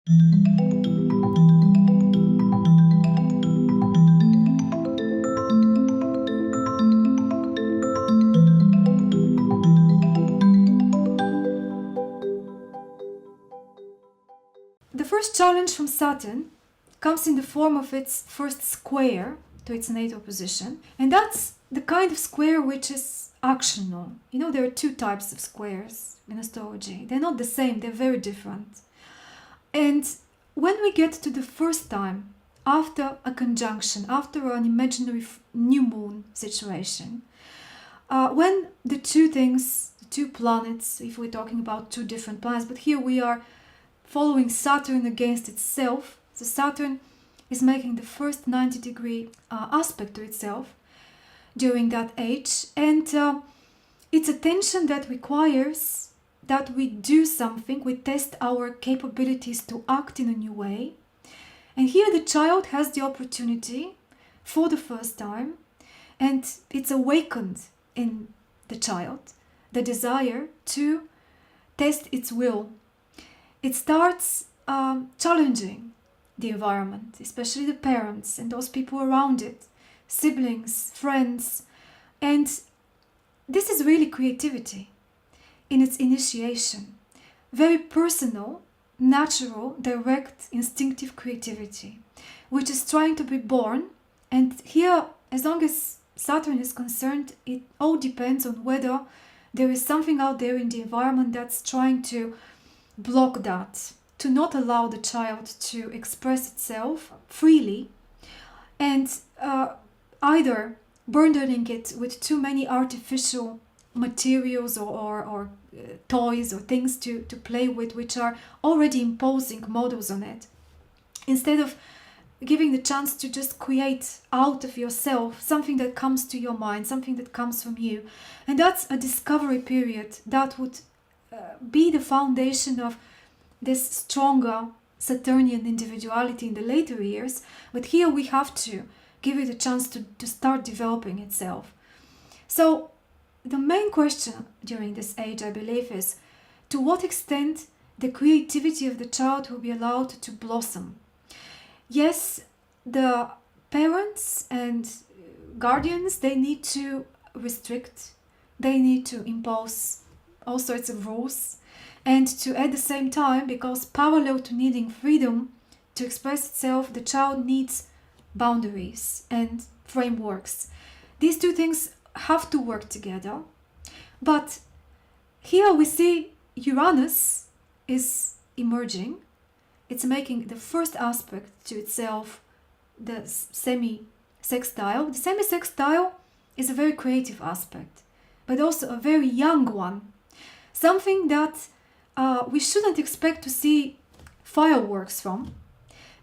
The first challenge from Saturn comes in the form of its first square to its natal position, and that's the kind of square which is actional. You know, there are two types of squares in astrology. They're not the same, they're very different. And when we get to the first time after a conjunction, after an imaginary new moon situation, when the two things, the two planets, if we're talking about two different planets, but here we are following Saturn against itself. So Saturn is making the first 90-degree aspect to itself during that age, and it's a tension that requires that we do something, we test our capabilities to act in a new way. And here the child has the opportunity for the first time, and it's awakened in the child, the desire to test its will. It starts challenging the environment, especially the parents and those people around it, siblings, friends. And this is really creativity in its initiation. Very personal, natural, direct, instinctive creativity, which is trying to be born. And here, as long as Saturn is concerned, it all depends on whether there is something out there in the environment that's trying to block that, to not allow the child to express itself freely, and either burdening it with too many artificial materials or toys or things to play with, which are already imposing models on it, instead of giving the chance to just create out of yourself something that comes to your mind, something that comes from you. And that's a discovery period that would be the foundation of this stronger Saturnian individuality in the later years. But here we have to give it a chance to start developing itself. So the main question during this age, I believe, is to what extent the creativity of the child will be allowed to blossom. Yes, the parents and guardians, they need to restrict, they need to impose all sorts of rules, and to at the same time, because parallel to needing freedom to express itself, the child needs boundaries and frameworks. These two things have to work together. But here we see Uranus is emerging. It's making the first aspect to itself, the semi-sextile. The semi-sextile is a very creative aspect, but also a very young one. Something that we shouldn't expect to see fireworks from,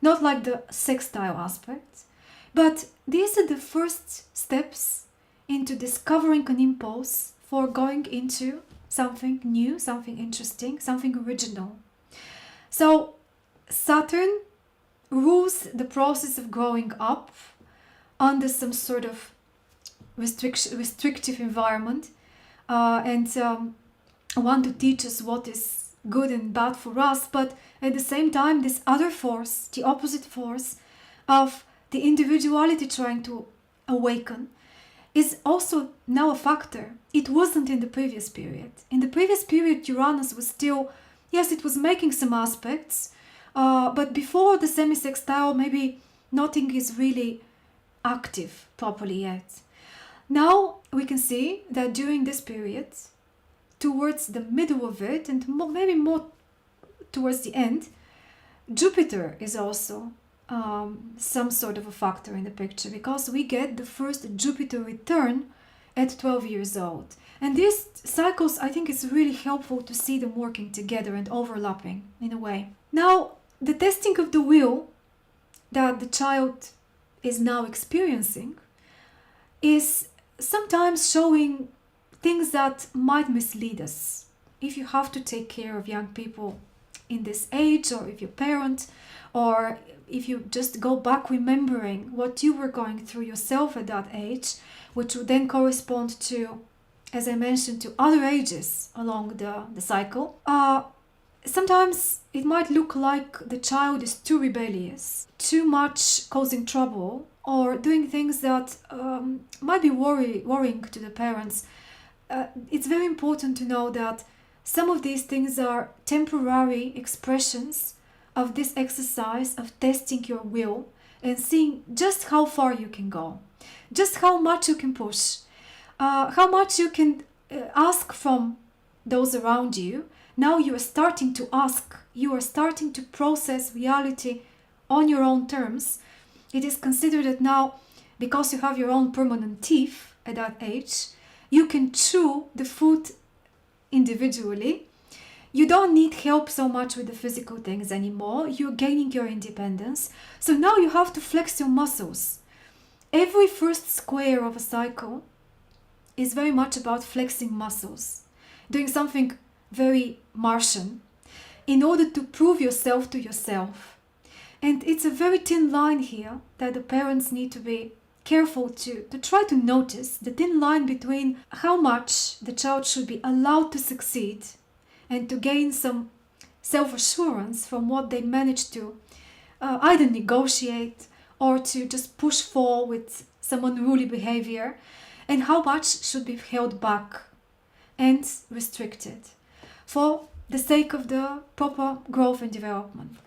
not like the sextile aspect, but these are the first steps into discovering an impulse for going into something new, something interesting, something original. So Saturn rules the process of growing up under some sort of restrictive environment, and want to teach us what is good and bad for us, but at the same time this other force, the opposite force of the individuality trying to awaken, is also now a factor. It wasn't in the previous period. In the previous period, Uranus was still, yes, it was making some aspects, but before the semi-sextile, maybe nothing is really active properly yet. Now we can see that during this period, towards the middle of it, and maybe more towards the end, Jupiter is also some sort of a factor in the picture, because we get the first Jupiter return at 12 years old. And these cycles, I think it's really helpful to see them working together and overlapping in a way. Now, the testing of the will that the child is now experiencing is sometimes showing things that might mislead us. If you have to take care of young people in this age, or if you're a parent, or if you just go back remembering what you were going through yourself at that age, which would then correspond to, as I mentioned, to other ages along the cycle, Sometimes it might look like the child is too rebellious, too much causing trouble, or doing things that might be worrying to the parents. It's very important to know that some of these things are temporary expressions of this exercise of testing your will and seeing just how far you can go, just how much you can push, how much you can ask from those around you. Now you are starting to ask, you are starting to process reality on your own terms. It is considered that now, because you have your own permanent teeth at that age, you can chew the food individually. You don't need help so much with the physical things anymore. You're gaining your independence. So now you have to flex your muscles. Every first square of a cycle is very much about flexing muscles, doing something very Martian in order to prove yourself to yourself. And it's a very thin line here that the parents need to be careful to try to notice, the thin line between how much the child should be allowed to succeed and to gain some self-assurance from what they manage to either negotiate or to just push for with some unruly behavior, and how much should be held back and restricted for the sake of the proper growth and development.